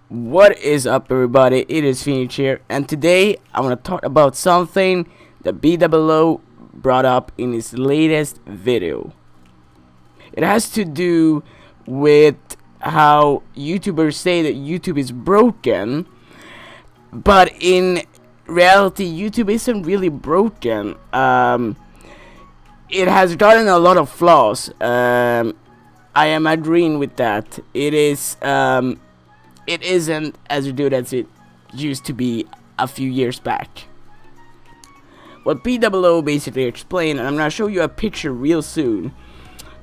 What is up, everybody? It is PhooeenixX here, and today I want to talk about something that BWO brought up in his latest video. It has to do with how YouTubers say that YouTube is broken, but in reality, YouTube isn't really broken. It has gotten a lot of flaws. I am agreeing with that. It isn't as good as it used to be a few years back. What BWO basically explained, and I'm gonna show you a picture real soon.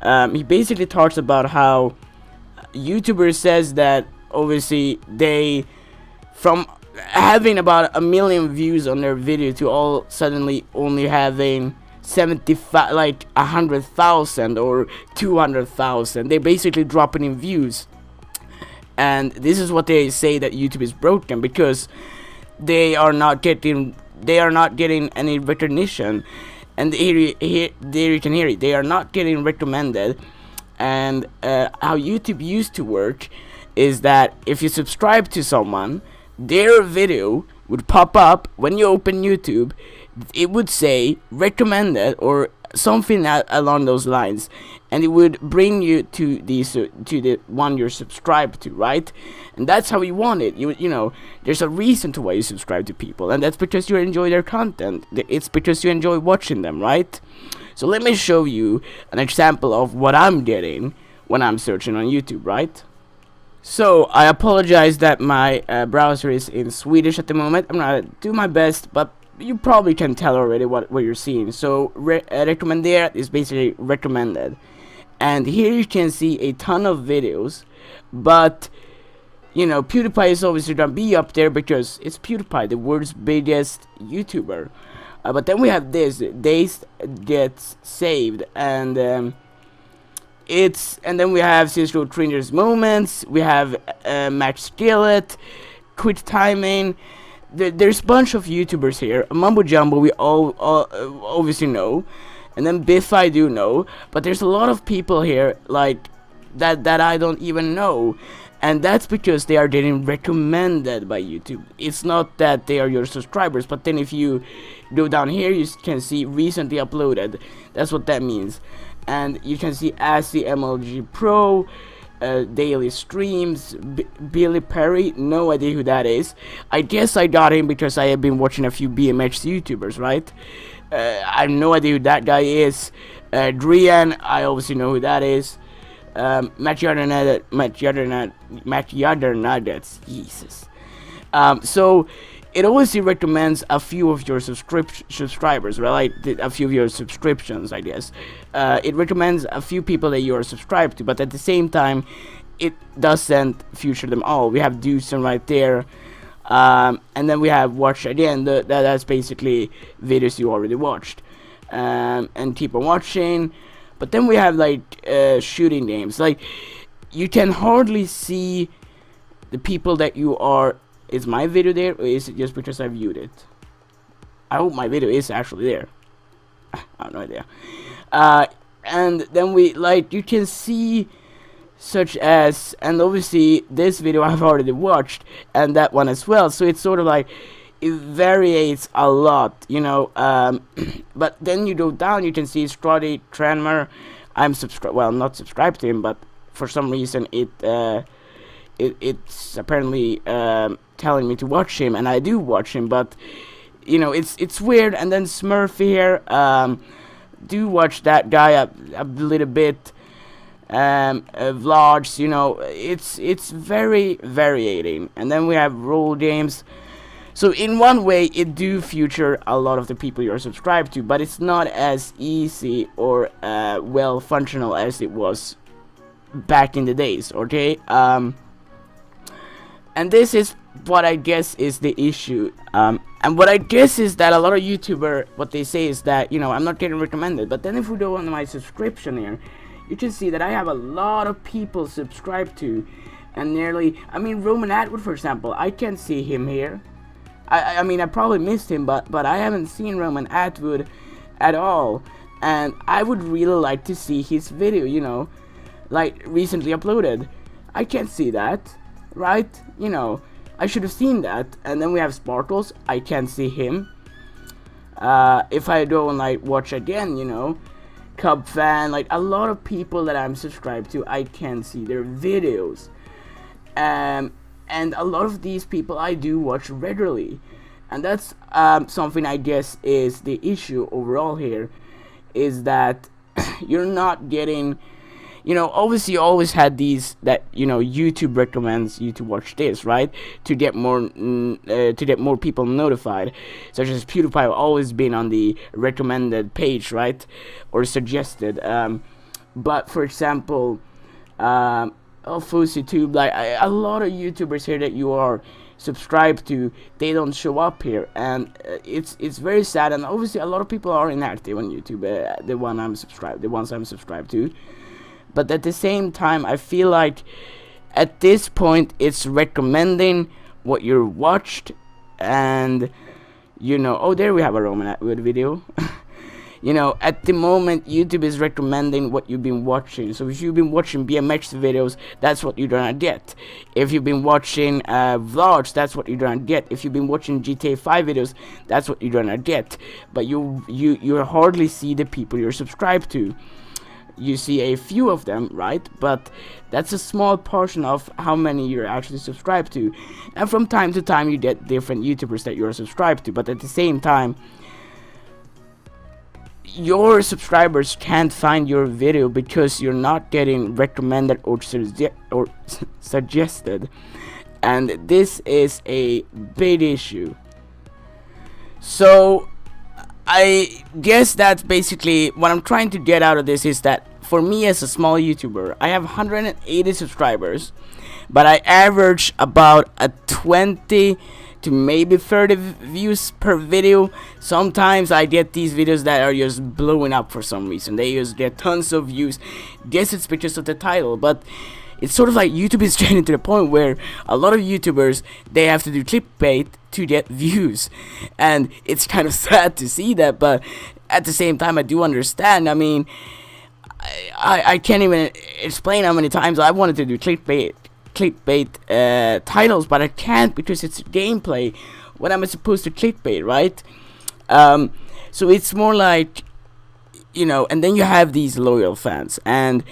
He basically talks about how YouTubers says that obviously they, from having about 1 million views on their video to all suddenly only having 75, like 100,000 or 200,000, they're basically dropping in views. And this is what they say, that YouTube is broken because they are not getting any recognition. And there you can hear it, they are not getting recommended. And how YouTube used to work is that if you subscribe to someone, their video would pop up when you open YouTube. It would say recommended or something along those lines, and it would bring you to the one you're subscribed to, right? And that's how you want it. You know, there's a reason to why you subscribe to people, and that's because you enjoy their content. It's because you enjoy watching them, right? So let me show you an example of what I'm getting when I'm searching on YouTube, right? So I apologize that my browser is in Swedish at the moment. I'm gonna do my best, but you probably can tell already what you're seeing. So recommended is basically recommended, and here you can see a ton of videos, but you know, PewDiePie is obviously gonna be up there because it's PewDiePie, the world's biggest YouTuber. But then we have this Days Gets Saved, and then we have Cisco Trinder's Moments, we have Max Skillet, Quit Timing. There's a bunch of YouTubers here. Mumbo Jumbo we all obviously know, and then Biff I do know, but there's a lot of people here like that I don't even know, and that's because they are getting recommended by YouTube. It's not that they are your subscribers, but then if you go down here you can see recently uploaded. That's what that means. And you can see Assy MLG Pro, daily streams, Billy Perry, no idea who that is. I guess I got him because I have been watching a few BMX YouTubers, right? I have no idea who that guy is. Drian, I obviously know who that is. Matt Nuggets, Jesus. So it obviously recommends a few of your subscribers, right? Like a few of your subscriptions, I guess. It recommends a few people that you are subscribed to, but at the same time, it doesn't feature them all. We have Dewson right there, and then we have Watch Again. That's basically videos you already watched, and keep on watching. But then we have like shooting games. Like you can hardly see the people that you are. Is my video there, or is it just because I viewed it? I hope my video is actually there. I have no idea. And then you can see such as, and obviously this video I've already watched, and that one as well. So it's sort of like it varies a lot, you know. But then you go down, you can see Strotty Tranmer. I'm not subscribed to him, but for some reason it's apparently telling me to watch him, and I do watch him, but you know, it's weird. And then Smurfy here, do watch that guy a little bit. Vlogs, you know, it's very varying. And then we have Roll Games. So in one way it do feature a lot of the people you're subscribed to, but it's not as easy or well functional as it was back in the days, okay? And this is what I guess is the issue. And what I guess is that a lot of YouTuber, what they say is that, you know, I'm not getting recommended. But then if we go on my subscription here, you can see that I have a lot of people subscribed to. And nearly, I mean, Roman Atwood, for example, I can't see him here. I mean, I probably missed him, but I haven't seen Roman Atwood at all. And I would really like to see his video, you know, like recently uploaded. I can't see that. right? You know, I should have seen that. And then we have Sparkles. I can't see him. If I don't like watch again, you know, Cub fan, like a lot of people that I'm subscribed to, I can see their videos. And a lot of these people I do watch regularly. And that's something I guess is the issue overall here, is that you're not getting, you know, obviously you always had these that, you know, YouTube recommends you to watch this, right, to get more people notified, such as PewDiePie always been on the recommended page, right, or suggested. But for example, FouseyTube, like a lot of YouTubers here that you are subscribed to, they don't show up here, and it's very sad. And obviously a lot of people are inactive on YouTube, the ones I'm subscribed to. But at the same time, I feel like at this point it's recommending what you're watched, and you know, oh, there we have a Roman Atwood video. You know, at the moment YouTube is recommending what you've been watching. So if you've been watching BMX videos, that's what you're gonna get. If you've been watching vlogs, that's what you're gonna get. If you've been watching GTA 5 videos, that's what you're gonna get. But you hardly see the people you're subscribed to. You see a few of them, right? But that's a small portion of how many you're actually subscribed to. And from time to time you get different YouTubers that you're subscribed to, but at the same time your subscribers can't find your video because you're not getting recommended or suggested, and this is a big issue. So I guess that's basically what I'm trying to get out of this, is that for me as a small YouTuber, I have 180 subscribers, but I average about a 20 to maybe 30 views per video. Sometimes I get these videos that are just blowing up for some reason. They just get tons of views. Guess it's because of the title, but it's sort of like YouTube is getting to the point where a lot of YouTubers, they have to do clickbait to get views, and it's kind of sad to see that. But at the same time, I do understand. I mean, I can't even explain how many times I wanted to do clickbait titles, but I can't because it's gameplay. What am I supposed to clickbait, right? So it's more like, you know, and then you have these loyal fans, and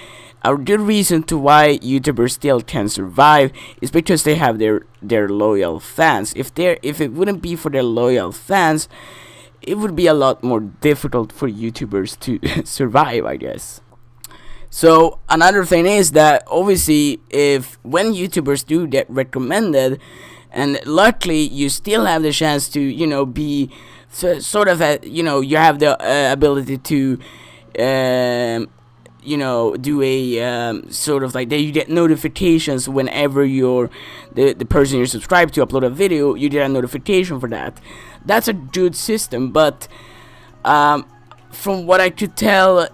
a good reason to why YouTubers still can survive is because they have their loyal fans. If it wouldn't be for their loyal fans, it would be a lot more difficult for YouTubers to survive, I guess. So another thing is that obviously when YouTubers do get recommended, and luckily you still have the chance to, you know, be sort of you know, you have the ability to you know, do a sort of like that you get notifications whenever the person you're subscribed to upload a video. You get a notification for that. That's a good system, but from what I could tell,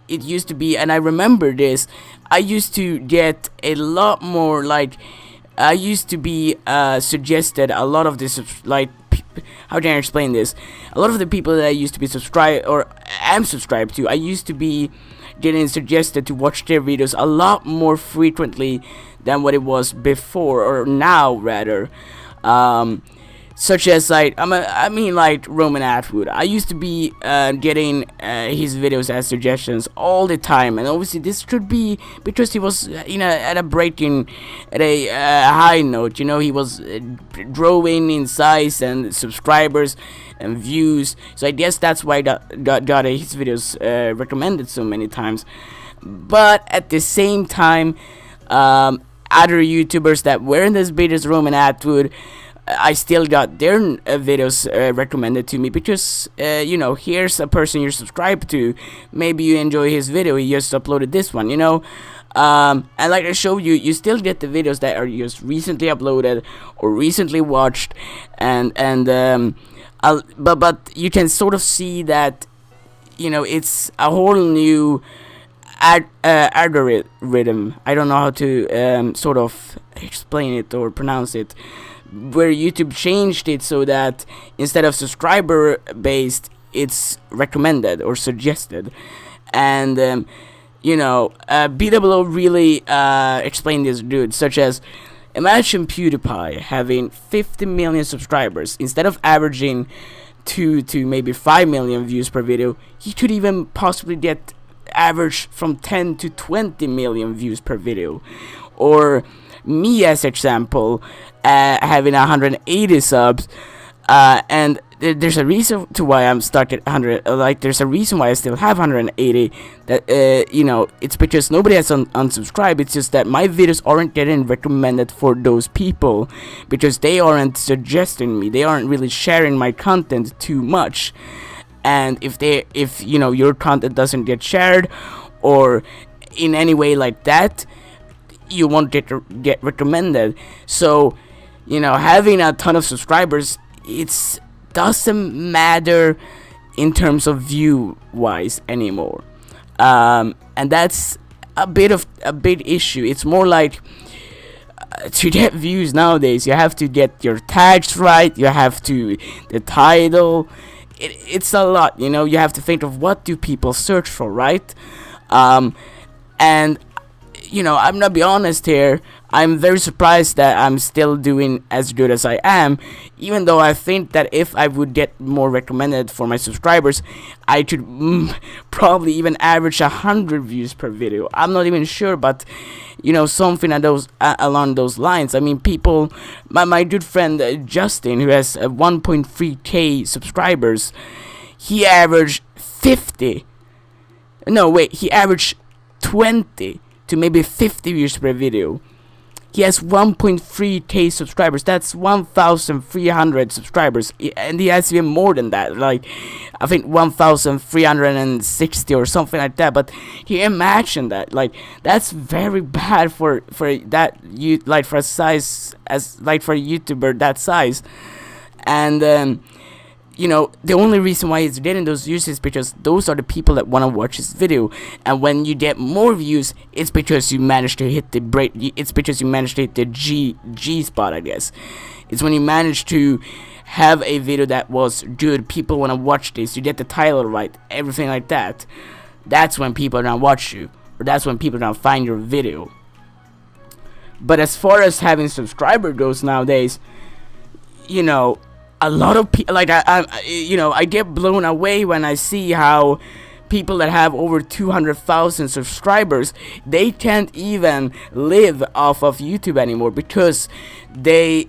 it used to be, and I remember this, I used to get a lot more, like, I used to be suggested a lot of this, like, how can I explain this? A lot of the people that I used to be subscribed, or am subscribed to, I used to be getting suggested to watch their videos a lot more frequently than what it was before, or now rather. Such as, like, I mean like Roman Atwood. I used to be getting his videos as suggestions all the time, and obviously this could be because he was, you know, at a high note. You know, he was growing in size and subscribers and views. So I guess that's why I got his videos recommended so many times. But at the same time, other YouTubers that weren't as big as Roman Atwood, I still got their videos recommended to me because, you know, here's a person you're subscribed to. Maybe you enjoy his video, he just uploaded this one, you know. And like I showed you, you still get the videos that are just recently uploaded or recently watched, but you can sort of see that, you know, it's a whole new algorithm. I don't know how to sort of explain it or pronounce it, where YouTube changed it so that instead of subscriber based, it's recommended or suggested. And you know, BWO really explained this, dude, such as Imagine PewDiePie having 50 million subscribers. Instead of averaging 2 to maybe 5 million views per video, he could even possibly get average from 10 to 20 million views per video. Or me, as example, having 180 subs, and there's a reason to why I'm stuck at 100. Like, there's a reason why I still have 180. That you know, it's because nobody has unsubscribed. It's just that my videos aren't getting recommended for those people because they aren't suggesting me. They aren't really sharing my content too much. And if you know, your content doesn't get shared or in any way like that, you won't get recommended. So, you know, having a ton of subscribers, it's doesn't matter in terms of view wise anymore, and that's a big issue. It's more like, to get views nowadays, you have to get your tags right, you have to the title. It's a lot, you know. You have to think of what do people search for, right? And you know, I'm gonna be honest here, I'm very surprised that I'm still doing as good as I am, even though I think that if I would get more recommended for my subscribers, I could probably even average 100 views per video. I'm not even sure, but you know, something along those lines. I mean, people, my good friend Justin, who has 1.3k subscribers, he averaged 50. No, wait, he averaged 20 to maybe 50 views per video. He has 1.3k subscribers. That's 1,300 subscribers, and he has even more than that. Like, I think 1,360 or something like that. But he imagined that. Like, that's very bad for that like for a size as like for a YouTuber that size. And you know, the only reason why he's getting those views is because those are the people that want to watch his video. And when you get more views, it's because you managed to hit the break. It's because you managed to hit the G spot, I guess. It's when you manage to have a video that was good, people want to watch this, you get the title right, everything like that. That's when people are gonna watch you, or that's when people are gonna find your video. But as far as having subscriber goes nowadays, you know, a lot of people, like, I get blown away when I see how people that have over 200,000 subscribers, they can't even live off of YouTube anymore because they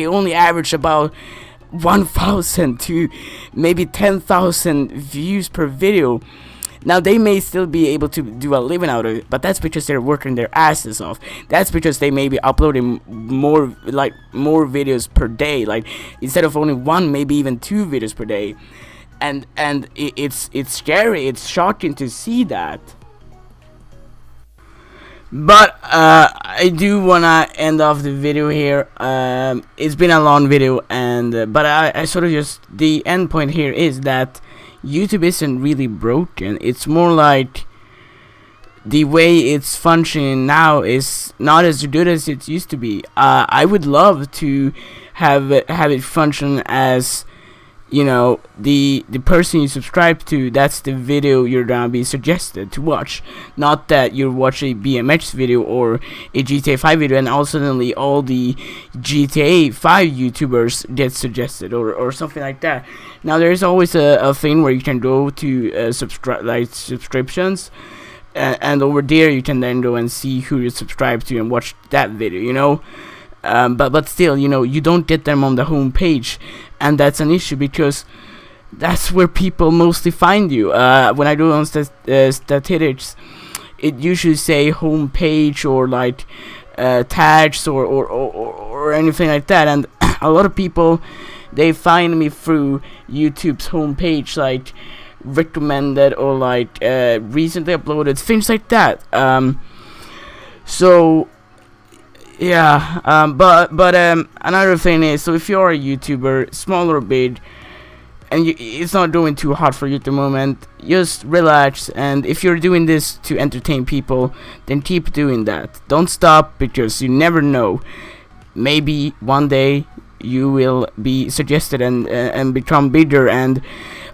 only average about 1,000 to maybe 10,000 views per video. Now, they may still be able to do a living out of it, but that's because they're working their asses off. That's because they may be uploading more videos per day. Like, instead of only one, maybe even 2 videos per day. And it's scary. It's shocking to see that. But I do wanna end off the video here. It's been a long video, and but I sort of just, the end point here is that YouTube isn't really broken. It's more like the way it's functioning now is not as good as it used to be. I would love to have it function as, you know, the person you subscribe to, that's the video you're gonna be suggested to watch. Not that you watch a BMX video or a GTA 5 video and all suddenly all the GTA 5 YouTubers get suggested or something like that. Now, there is always a thing where you can go to subscriptions, and over there you can then go and see who you subscribe to and watch that video, you know. But still, you know, you don't get them on the home page, and that's an issue because that's where people mostly find you. When I do on statistics, it usually say home page or like tags or anything like that, and a lot of people, they find me through YouTube's homepage, like recommended or like recently uploaded, things like that. So yeah, but another thing is, so if you're a YouTuber, small or big, and it's not doing too hot for you at the moment, just relax. And if you're doing this to entertain people, then keep doing that. Don't stop, because you never know. Maybe one day you will be suggested and become bigger, and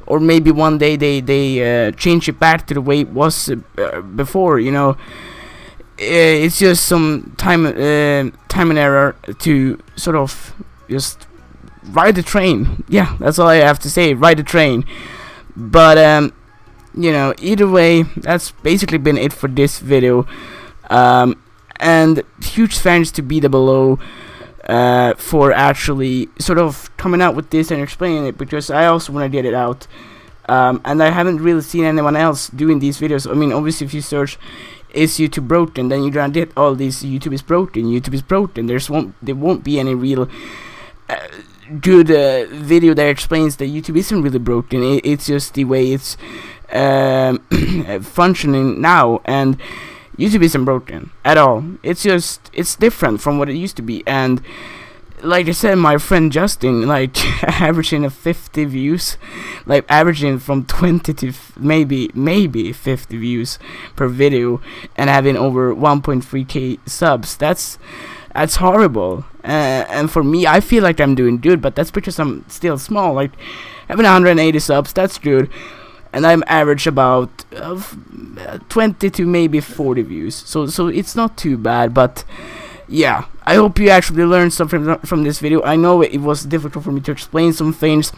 or maybe one day they change it back to the way it was before, you know. it's just some time and error to sort of just ride the train. Yeah, that's all I have to say. Ride the train. But you know, either way, that's basically been it for this video. And huge thanks to Below for actually sort of coming out with this and explaining it, because I also want to get it out. And I haven't really seen anyone else doing these videos. I mean, obviously, if you search "is YouTube broken," then you're gonna get all these "YouTube is broken, YouTube is broken." There won't be any real good video that explains that YouTube isn't really broken. It's just the way it's functioning now, and YouTube isn't broken at all. It's just, it's different from what it used to be. And like I said, my friend Justin, like averaging 50 views, like averaging from 20 to maybe 50 views per video, and having over 1.3k subs. That's horrible. And for me, I feel like I'm doing good, but that's because I'm still small. Like having 180 subs, that's good, and I'm average about 20 to maybe 40 views. So it's not too bad, but yeah, I hope you actually learned something from this video. I know it was difficult for me to explain some things,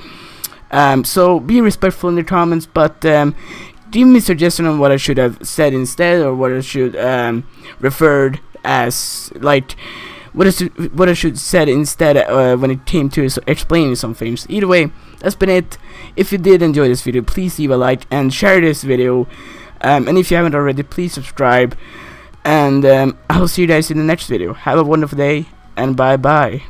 so be respectful in the comments, but give me suggestion on what I should have said instead, or what I should referred as, like what I should said instead when it came to explaining some things. Either way, that's been it. If you did enjoy this video, please leave a like and share this video, and if you haven't already, please subscribe. And I'll see you guys in the next video. Have a wonderful day, and bye bye.